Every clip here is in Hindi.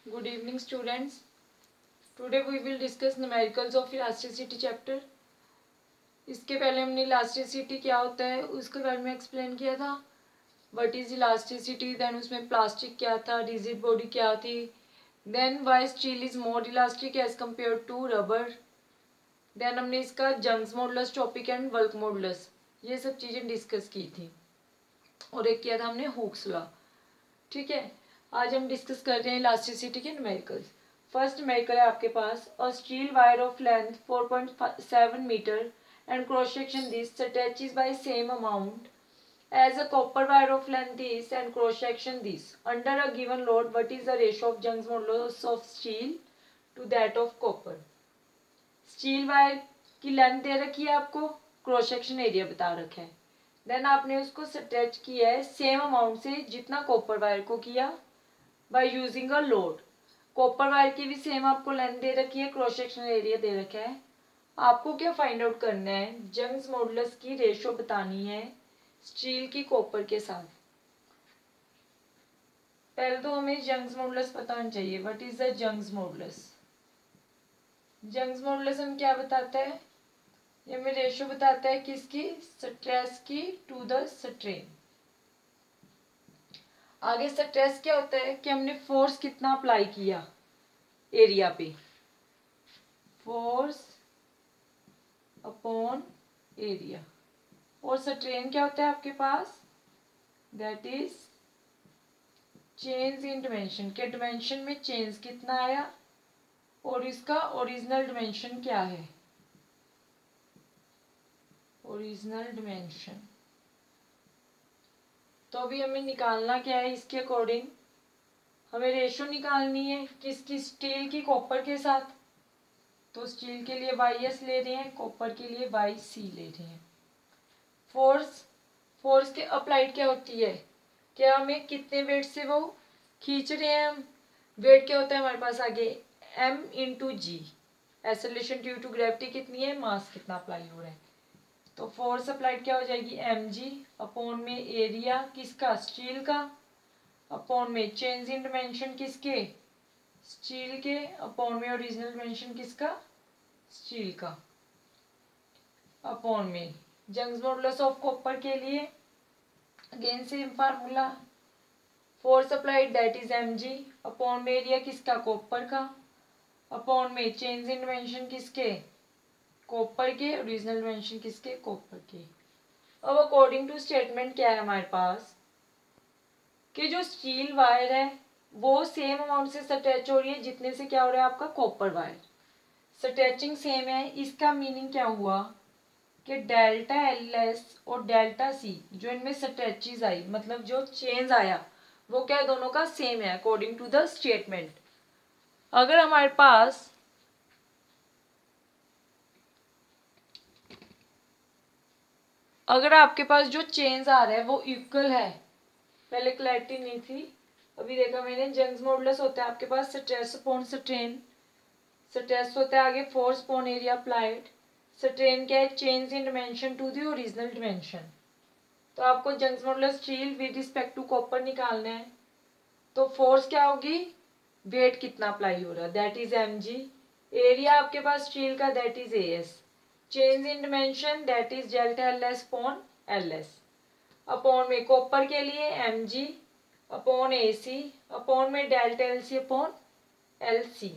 Good evening, students. Today we will discuss numericals of elasticity chapter. इसके पहले हमने इलास्टिसिटी क्या होता है उसके बारे में एक्सप्लेन किया था. व्हाट इज इलास्टिसिटी, देन उसमें प्लास्टिक क्या था, रिजिड बॉडी क्या थी, then why steel is more elastic as compare to rubber. Then हमने इसका Young's modulus topic and bulk modulus ये सब चीज़ें डिस्कस की थी. और एक किया था हमने हुक्स लॉ. ठीक है, आज हम डिस्कस कर रहे हैं इलास्टिसिटी के न्यूमेरिकल्स. फर्स्ट न्यूमेरिकल है आपके पास, a steel wire of length 4.7 metre and cross section this attaches by same amount as a copper wire of length this and cross section this under a given load. What is the ratio of Young's modulus of steel to that of copper? Steel wire की लेंथ दे रखी है आपको, क्रॉस सेक्शन एरिया बता रखा है, देन आपने उसको स्ट्रेच किया है सेम अमाउंट से जितना कॉपर वायर को किया by using a load. Copper wire की भी सेम आपको लेंथ दे रखी है, क्रॉस सेक्शनल एरिया दे रखा है. आपको क्या फाइंड आउट करना है, जंग्स मॉडुलस की रेशियो बतानी है स्टील की कॉपर के साथ. पहले तो हमें जंग्स मॉडुलस पता होना चाहिए. What is the Young's modulus? Young's modulus हम क्या बताता है, ये हमें रेशियो बताता है किसकी, स्ट्रेस की टू द स्ट्रेन. आगे स्ट्रेस क्या होता है कि हमने फोर्स कितना अप्लाई किया एरिया पे, फोर्स अपॉन एरिया. और स्ट्रेन क्या होता है आपके पास, that is change in dimension, के डिमेंशन में चेंज कितना आया और इसका ओरिजिनल डिमेंशन क्या है, ओरिजिनल डिमेंशन. तो अभी हमें निकालना क्या है, इसके अकॉर्डिंग हमें रेशो निकालनी है किसकी, स्टील की कॉपर के साथ. तो स्टील के लिए वाई एस ले रहे हैं, कॉपर के लिए वाई सी ले रहे हैं. फोर्स, फोर्स के अप्लाइड क्या होती है, क्या हमें कितने वेट से वो खींच रहे हैं हम. वेट क्या होता है हमारे पास आगे, M into G. Acceleration due to gravity कितनी है, मास कितना अप्लाई हो रहा है. तो फोर्स अप्लाइड क्या हो जाएगी, एम जी अपॉन में एरिया किसका, स्टील का, अपॉन में चेंज इन डिमेंशन किसके, स्टील के, अपॉन में ओरिजिनल डिमेंशन किसका, स्टील का, अपॉन में जंग्स मॉडुलस ऑफ कॉपर के लिए again same formula, force applied that is M G upon में एरिया किसका, कॉपर का, अपॉन में चेंज इन डिमेंशन किसके, कॉपर के, ओरिजिनल डिमेंशन किसके, कॉपर के. अब अकॉर्डिंग टू स्टेटमेंट क्या है हमारे पास कि जो स्टील वायर है वो सेम अमाउंट से स्ट्रेच हो रही है जितने से क्या हो रहा है आपका कॉपर वायर. स्ट्रेचिंग सेम है, इसका मीनिंग क्या हुआ कि डेल्टा एल एस और डेल्टा सी जो इनमें स्ट्रेचेस आई, मतलब जो चेंज आया वो क्या दोनों का सेम है अकॉर्डिंग टू द स्टेटमेंट. अगर हमारे पास अगर आपके पास जो चेंज आ रहा है वो इक्वल है, पहले क्लैरिटी नहीं थी अभी देखा मैंने, जंग्स मॉडुलस होता है आपके पास स्ट्रेस अपॉन स्ट्रेन. स्ट्रेस होता है आगे force upon area applied, strain क्या है, change in dimension to the original dimension. तो आपको Young's modulus steel with respect to copper निकालना है. तो फोर्स क्या होगी, वेट कितना अप्लाई हो रहा है that is M G, area आपके पास स्टील का that is A S, change in dimension that is delta L S upon L S, upon में कॉपर के लिए M G upon A C upon में delta L C upon L C.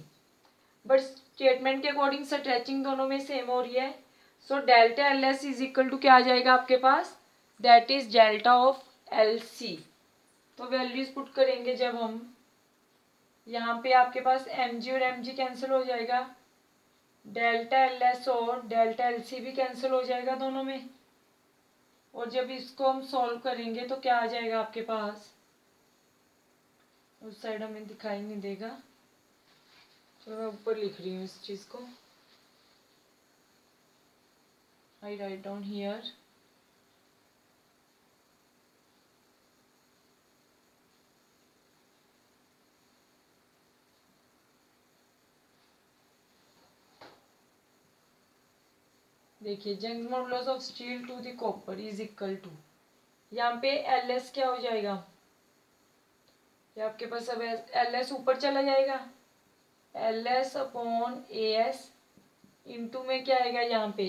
But statement के अकॉर्डिंग स्ट्रेचिंग दोनों में सेम हो रही है. So delta L S is equal to क्या आ जाएगा आपके पास, that is delta of L C. तो वैल्यूज पुट करेंगे जब हम, यहाँ पे आपके पास एम जी और एम जी कैंसिल हो जाएगा, डेल्टा एल एस और डेल्टा एल सी भी कैंसिल हो जाएगा दोनों में. और जब इसको हम सॉल्व करेंगे तो क्या आ जाएगा आपके पास, उस साइड हमें दिखाई नहीं देगा, तो मैं ऊपर लिख रही हूँ इस चीज़ को, आई राइट डाउन हियर. देखिए Young's modulus of steel to the copper is equal to, यहाँ पे एल एस क्या हो जाएगा, कि आपके पास अब एल एस ऊपर चला जाएगा, एल एस अपॉन ए एस इंटू में क्या आएगा यहाँ पे,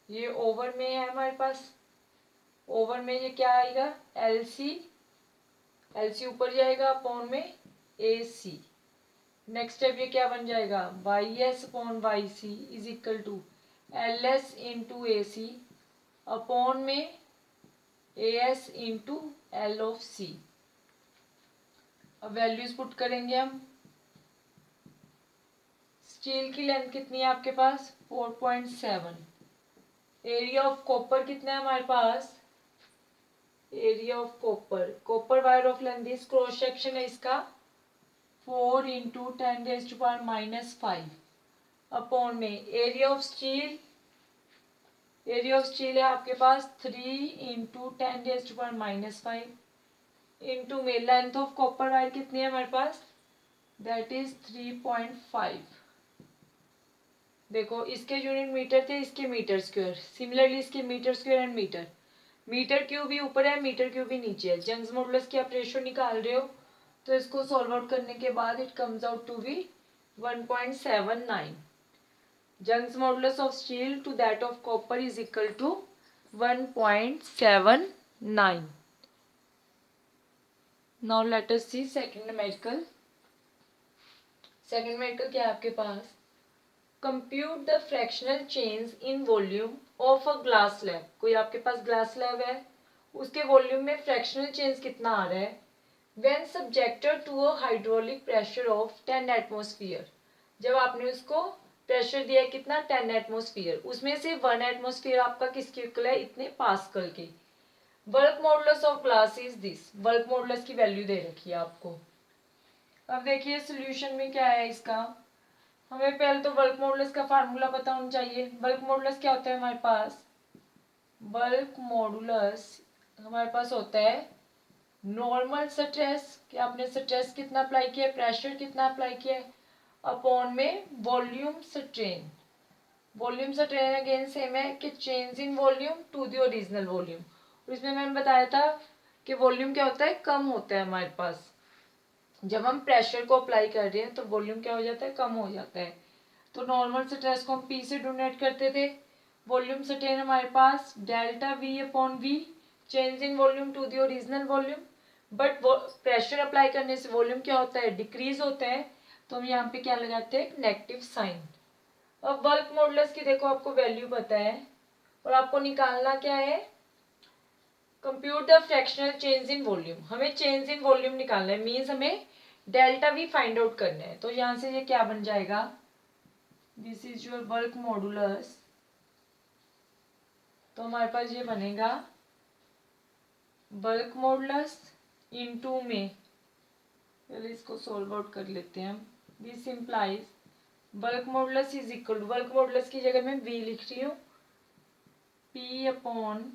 ये ओवर में है हमारे पास, ओवर में ये क्या आएगा एल सी, एल सी ऊपर जाएगा अपॉन में ए सी। नेक्स्ट स्टेप ये क्या बन जाएगा, Y S upon Y C is equal to L S into A C upon में A S into L of C. अब वैल्यूज पुट करेंगे हम। स्टील की लेंथ कितनी है आपके पास 4.7, एरिया ऑफ कॉपर कितना है हमारे पास, area of copper, copper wire of length this cross section है इसका 4 इंटू 10⁻⁻5 अपॉन में area of steel, area of steel है आपके पास 3 इंटू 10⁻⁻5 इंटू में लेंथ ऑफ कॉपर वायर कितनी है हमारे पास, दैट इज 3.5। देखो इसके यूनिट मीटर थे, इसके मीटर स्क्वायर, सिमिलरली इसके metre square and metre, metre cube भी ऊपर है, मीटर क्यूब भी नीचे है। जंग्स मॉडुलस की आप रेशियो निकाल रहे हो तो इसको सॉल्व आउट करने के बाद it comes out to be 1.79। Young's modulus of steel to that of copper is equal to 1.79। Now let us see second numerical. Second numerical क्या है आपके पास, compute the fractional change in volume of a glass slab. कोई आपके पास ग्लास स्लैब है, उसके वॉल्यूम में फ्रैक्शनल चेंज कितना आ रहा है when subjected to a hydraulic pressure of 10 atmosphere. जब आपने उसको प्रेशर दिया है कितना 10 एटमॉस्फेयर, उसमें से 1 एटमॉस्फेयर आपका किसके इक्वल है, इतने पास्कल के। Work modulus of glass is this, work modulus की वैल्यू दे रखी है आपको। अब देखिए सोल्यूशन में क्या है इसका, हमें पहले तो बल्क मॉडुलस का फार्मूला पता होना चाहिए। बल्क मॉडुलस क्या होता है हमारे पास, बल्क मॉडुलस हमारे पास होता है नॉर्मल स्ट्रेस, कि आपने स्ट्रेस कितना अप्लाई किया है, प्रेशर कितना अप्लाई किया है, अपॉन में volume strain. Volume strain again same है कि change in volume to the original volume. और इसमें मैंने बताया था कि वॉल्यूम क्या होता है, कम होता है हमारे पास। जब हम प्रेशर को अप्लाई कर रहे हैं तो वॉल्यूम क्या हो जाता है, कम हो जाता है। तो नॉर्मल स्ट्रेस को हम पी से डोनेट करते थे, वॉल्यूम स्ट्रेन हमारे पास delta V upon V, change in volume to the original volume. But pressure apply करने से वॉल्यूम क्या होता है, डिक्रीज होता है, तो हम यहाँ पे क्या लगाते हैं, नेगेटिव साइन। अब बल्क मॉडुलस की देखो आपको वैल्यू पता है और आपको निकालना क्या है, compute the fractional change in volume. हमें चेंज इन वॉल्यूम निकालना है, मीन्स हमें डेल्टा वी फाइंड आउट करना है। तो यहाँ से ये क्या बन जाएगा, this is your bulk modulus. तो हमारे पास ये बनेगा बल्क मॉडुलस इनटू में, पहले इसको सॉल्व आउट कर लेते हैं हम। This implies bulk modulus is equal to, bulk modulus की जगह मैं वी लिख रही हूँ, P upon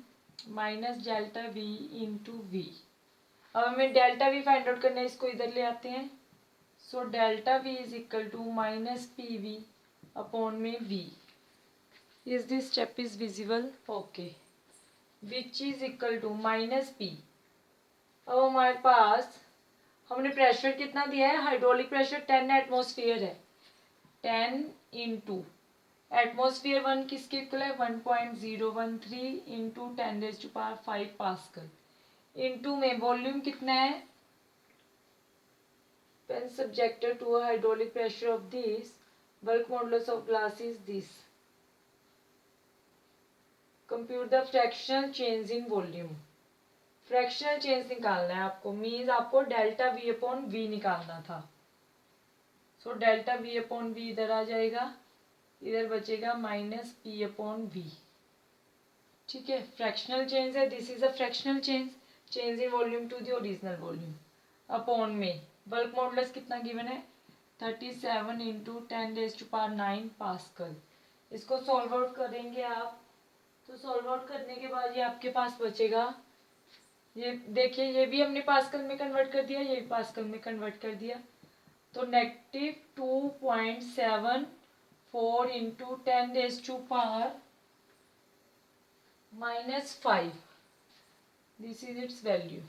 minus delta V into V. अब हमें डेल्टा वी फाइंड आउट करना है, इसको इधर ले आते हैं। So delta V is equal to minus P V upon में V. Is this step is visible, okay, which is equal to minus P. अब हमारे पास हमने प्रेशर कितना दिया है, हाइड्रोलिक प्रेशर 10 एटमॉस्फेयर है, 10 इंटू एटमॉस्फेयर 1 किसके इक्वल है 1.013 इंटू 10⁵ पास्कल, इंटू में वॉल्यूम कितना है, when subjected to a hydraulic pressure of this, bulk modulus of glass is this. Compute the fractional change in volume. Fractional change निकालना है आपको, मीन्स आपको डेल्टा वी अपॉन वी निकालना था। So delta V upon V इधर आ जाएगा, इधर बचेगा माइनस पी अपॉन वी। ठीक है, फ्रैक्शनल चेंज है, this is a fractional change, change in volume to the original volume, upon में बल्क मॉडुलस कितना गिवन है 37 इंटू 10⁹ पास्कल। इसको सॉल्व आउट करेंगे आप, तो सॉल्व आउट करने के बाद ये आपके पास बचेगा, ये देखिए ये भी हमने पास्कल में कन्वर्ट कर दिया, ये भी पास्कल में कन्वर्ट कर दिया। तो negative 2.74 into 10⁻⁻⁵, this is it's value.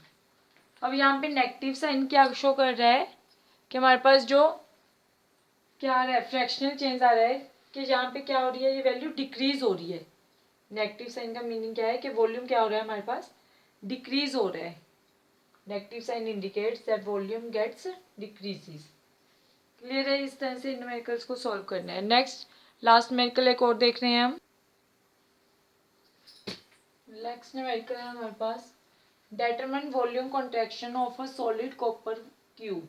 अब यहाँ पे नेगेटिव साइन क्या शो कर रहा है कि हमारे पास जो क्या आ रहा है, फ्रैक्शनल चेंज आ रहा है कि यहाँ पे क्या हो रही है, ये वैल्यू डिक्रीज हो रही है। नेगेटिव साइन का मीनिंग क्या है कि वॉल्यूम क्या हो रहा है हमारे पास, डिक्रीज हो रहा है। Negative sign indicates that volume gets decreases. Clear है? इस तरह से इन न्यूमेरिकल्स को सॉल्व करना है। नेक्स्ट लास्ट न्यूमेरिकल एक और देख रहे हैं हम। नेक्स्ट न्यूमेरिकल है हमारे पास determine volume contraction of a solid copper cube.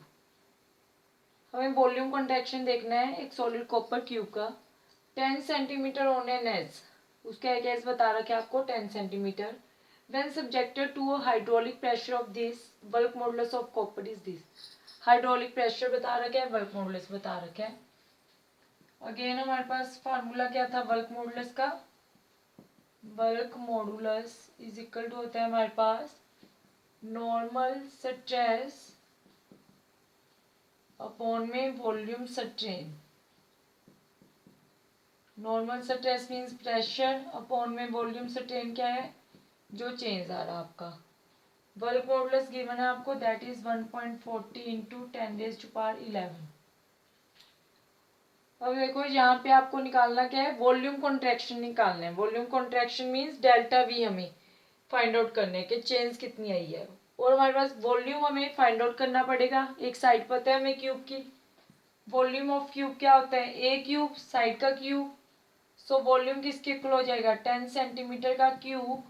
हमें वॉल्यूम कॉन्ट्रैक्शन देखना है एक सॉलिड कॉपर क्यूब का। 10 सेंटीमीटर ऑन एन एज, उसका एक एज बता रखा है आपको 10 centimetre. When subjected to a hydraulic pressure of this, bulk modulus of copper is this. Hydraulic pressure बता रखा है, बल्क मॉडुलस बता रखा है। अगेन हमारे पास फार्मूला क्या था बल्क मॉडुलस का, bulk modulus is equal to होता है हमारे पास नॉर्मल स्ट्रेस अपॉन में volume strain. Normal stress means pressure upon में वॉल्यूम स्ट्रेन क्या है, जो चेंज आ रहा है आपका। बल्क मॉडुलस गिवन है आपको, दैट इज 1.40 इंटू 10⁻11। अब देखो यहाँ पे आपको निकालना क्या है, वॉल्यूम कॉन्ट्रैक्शन निकालना है। Volume contraction means delta we हमें फाइंड आउट करने के, चेंज कितनी आई है। और हमारे पास वॉल्यूम हमें फाइंड आउट करना पड़ेगा। एक साइड पता है हमें क्यूब की, वॉल्यूम ऑफ क्यूब क्या होता है, ए क्यूब साइड का क्यूब। सो वॉल्यूम किसके इक्वल हो जाएगा, 10 सेंटीमीटर का क्यूब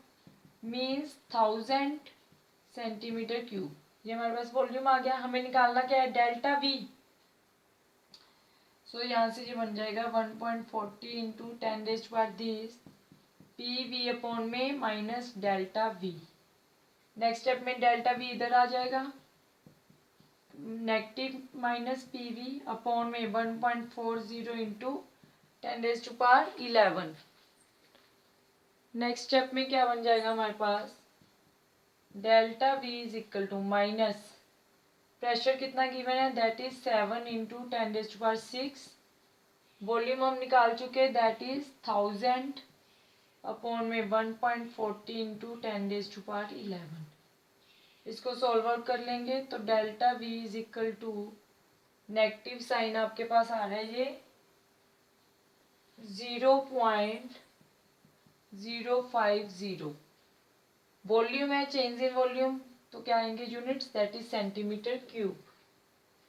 मीन्स 1000 सेंटीमीटर क्यूब। ये हमारे पास वॉल्यूम आ गया। हमें निकालना क्या है, डेल्टा वी। सो यहाँ से ये बन जाएगा 1.40 इंटू 10⁻10 पी वी अपॉन में minus delta we. Next step में डेल्टा वी इधर आ जाएगा, negative minus P V upon में 1.40 इंटू 10⁻11। नेक्स्ट स्टेप में क्या बन जाएगा हमारे पास, delta V is equal to minus pressure कितना गिवन है, दैट इज 7 इंटू 10⁻6। वॉल्यूम हम निकाल चुके, दैट इज 1000 अपॉन में 1.40 इंटू 10⁻11। इसको सॉल्व आउट कर लेंगे तो delta V is equal to, negative sign आपके पास आ रहा है ये 0.050। वॉल्यूम है, चेंज इन वॉल्यूम, तो क्या आएंगे units, that is centimetre cube,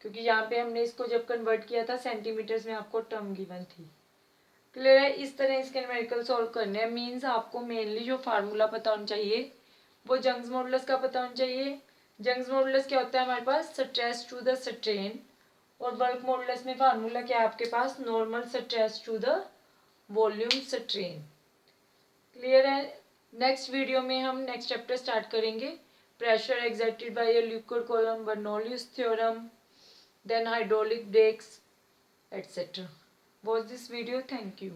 क्योंकि यहाँ पे हमने इसको जब कन्वर्ट किया था सेंटीमीटर्स में आपको टर्म गिवन थी। क्लियर है? इस तरह इसके न्यूमेरिकल सॉल्व करने हैं। मीन्स आपको मेनली जो फार्मूला पता होना चाहिए वो जंग्स मॉडुलस का पता होना चाहिए। जंग्स मॉडुलस क्या होता है हमारे पास, स्ट्रेस टू द स्ट्रेन। और बल्क मॉडुलस में फार्मूला क्या है आपके पास, normal stress to the volume strain. Clear है? नेक्स्ट वीडियो में हम नेक्स्ट चैप्टर स्टार्ट करेंगे, pressure exerted by a liquid column, Bernoulli's theorem, then hydraulic brakes, etc. Watch this video. Thank you.